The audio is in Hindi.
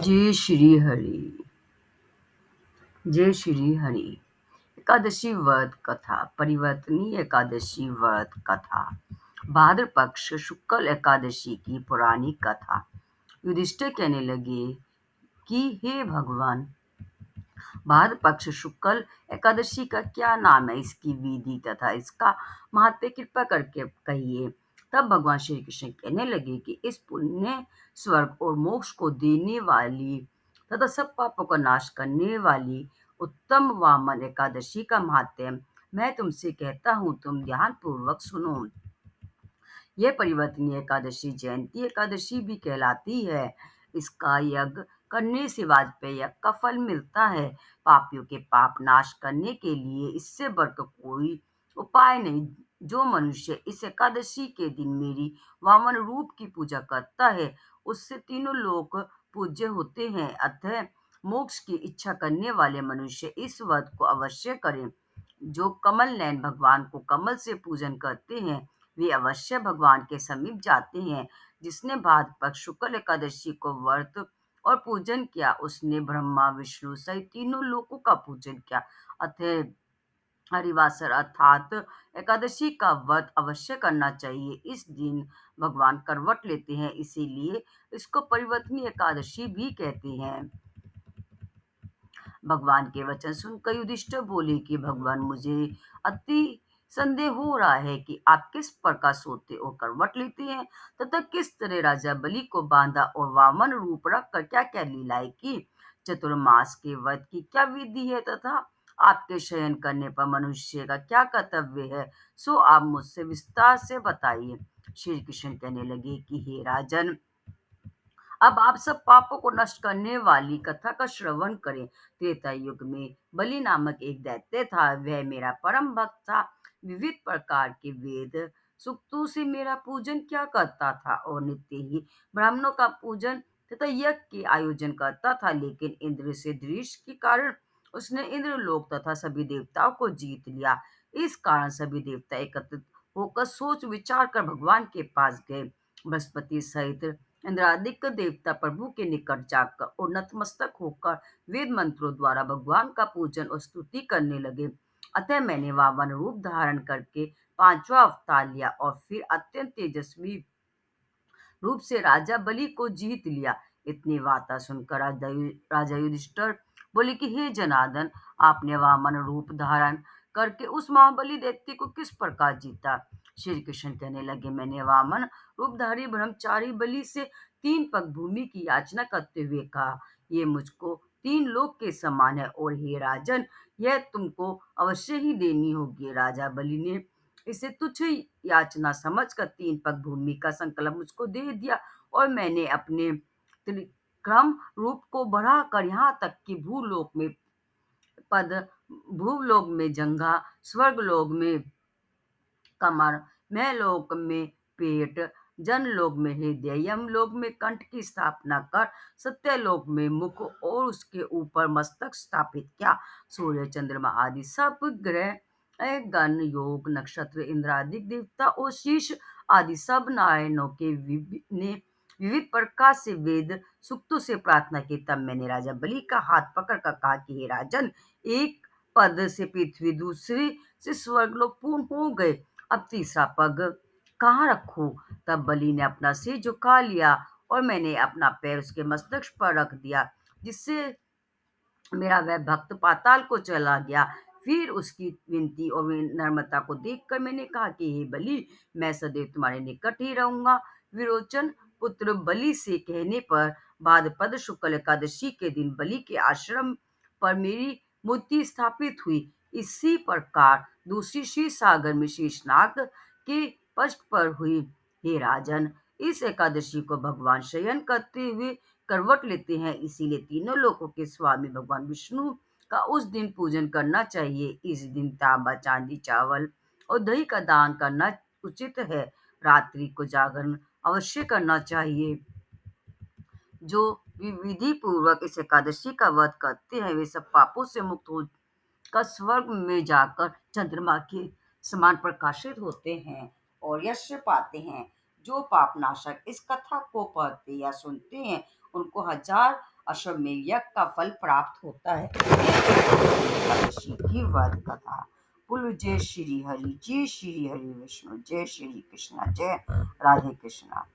जय श्री हरि। जय श्री हरि। एकादशी व्रत कथा। परिवर्तनीय एकादशी व्रत कथा। भाद्र पक्ष शुक्ल एकादशी की पुरानी कथा। युधिष्ठिर कहने लगे कि हे भगवान, भाद्र पक्ष शुक्ल एकादशी का क्या नाम है, इसकी विधि तथा इसका महत्व कृपा करके कहिए। तब भगवान श्री कृष्ण कहने लगे कि इस पुण्य, स्वर्ग और मोक्ष को देने वाली तथा सब पापों का नाश करने वाली उत्तम वामन एकादशी का महत्व मैं तुमसे कहता हूँ, तुम ध्यान पूर्वक सुनो। यह परिवर्तनीय एकादशी जयंती एकादशी भी कहलाती है। इसका यज्ञ करने से वाजपेय यज्ञ का फल मिलता है। पापियों के पाप नाश करने के लिए इससे बढ़कर कोई उपाय नहीं। जो मनुष्य इस एकादशी के दिन मेरी वामन रूप की पूजा करता है, उससे तीनों लोक पूज्य होते हैं। अतः मोक्ष की इच्छा करने वाले मनुष्य इस व्रत को अवश्य करें। जो कमल नयन भगवान को कमल से पूजन करते हैं, वे अवश्य भगवान के समीप जाते हैं। जिसने भाद्रपद शुक्ल एकादशी को व्रत और पूजन किया, उसने ब्रह्मा विष्णु सहित तीनों लोकों का पूजन किया। अतः हरिवासर अर्थात एकादशी का व्रत अवश्य करना चाहिए। इस दिन भगवान करवट लेते हैं, इसीलिए इसको परिवर्तनीय एकादशी भी कहते हैं। भगवान के वचन सुनकर युधिष्ठिर बोले कि भगवान, मुझे अति संदेह हो रहा है कि आप किस प्रकार सोते और करवट लेते हैं तथा किस तरह राजा बलि को बांधा और वामन रूप रखकर क्या क्या लीलाएं की। चतुर्मास के व्रत की क्या विधि है तथा आपके शयन करने पर मनुष्य का क्या कर्तव्य है, सो आप मुझसे विस्तार से बताइए। श्री कृष्ण कहने लगे कि हे राजन, अब आप सब पापों को नष्ट करने वाली कथा का श्रवण करें। त्रेता युग में बलि नामक एक दैत्य था। वह मेरा परम भक्त था। विविध प्रकार के वेद सूक्तों से मेरा पूजन क्या करता था और नित्य ही ब्राह्मणों का पूजन तथा यज्ञ के आयोजन करता था। लेकिन इंद्र से द्वेष के कारण उसने इंद्रलोक तथा सभी देवताओं को जीत लिया। इस कारण सभी देवता एकत्रित होकर सोच विचार कर भगवान के पास गए। बृहस्पति सहित इंद्रादित्य देवता प्रभु के निकट जाकर और नतमस्तक होकर वेद मंत्रों द्वारा भगवान का पूजन और स्तुति करने लगे। अतः मैंने वामन रूप धारण करके पांचवा अवतार लिया और फिर अत्यंत तेजस्वी रूप से राजा बलि को जीत लिया। इतनी वार्ता सुनकर राजा युधिष्ठिर बोले कि हे जनार्दन, आपने वामन रूप धारण करके उस महाबली दैत्य को किस प्रकार जीता। श्री कृष्ण कहने लगे, मैंने वामन रूपधारी ब्रह्मचारी बलि से 3 पग भूमि की याचना करते हुए कहा, ये मुझको 3 लोक के समान है और हे राजन, यह तुमको अवश्य ही देनी होगी। राजा बलि ने इसे तुच्छ याचना समझकर 3 पग भूमि का संकल्प मुझको दे दिया और मैंने अपने त्रिक्रम रूप को बढ़ाकर यहाँ तक कि पद भूलोक में जंघा, स्वर्गलोक में कमर, मैं लोक में पेट, जनलोक में हृदय, यमलोक में कंठ की स्थापना कर सत्यलोक में मुख और उसके ऊपर मस्तक स्थापित किया। सूर्य, चंद्रमा आदि सब ग्रह, गण, योग, नक्षत्र, इंद्रादिक देवता और शीश आदि सब नारायणों के ने विविध प्रकार से वेद सूक्तों से प्रार्थना की। तब मैंने राजा बलि का हाथ पकड़कर कहा कि हे राजन, एक पद से पृथ्वी, दूसरे से स्वर्गलोक पूर्ण हो गए, अब तीसरा पग कहाँ रखूं। तब बलि ने अपना सिर झुका लिया और मैंने अपना पैर उसके मस्तक पर रख दिया, जिससे मेरा वह भक्त पाताल को चला गया। फिर उसकी विनती और नम्रता को देखकर मैंने कहा कि हे बलि, मैं सदैव तुम्हारे निकट ही रहूंगा। विरोचन पुत्र बलि से कहने पर भाद्रपद शुक्ल एकादशी के दिन बलि के आश्रम पर मेरी मूर्ति स्थापित हुई। इसी प्रकार दूसरी क्षीर सागर में शेषनाग के पृष्ठ पर हुई। हे राजन, इस एकादशी को भगवान शयन करते हुए करवट लेते हैं, इसीलिए तीनों लोकों के स्वामी भगवान विष्णु का उस दिन पूजन करना चाहिए। इस दिन तांबा, चांदी, चावल और दही का दान करना उचित है। रात्रि को जागरण अवश्य करना चाहिए। जो विधि पूर्वक इस एकादशी का व्रत करते हैं, वे सब पापों से मुक्त होकर स्वर्ग में जाकर चंद्रमा के समान प्रकाशित होते हैं और यश पाते हैं। जो पापनाशक इस कथा को पढ़ते या सुनते हैं, उनको 1000 अश्वमेध यज्ञ का फल प्राप्त होता है। एकादशी की व्रत कथा। बोलो जय श्री हरि, जय श्री हरि विष्णु, जय श्री कृष्णा, जय राधे कृष्णा।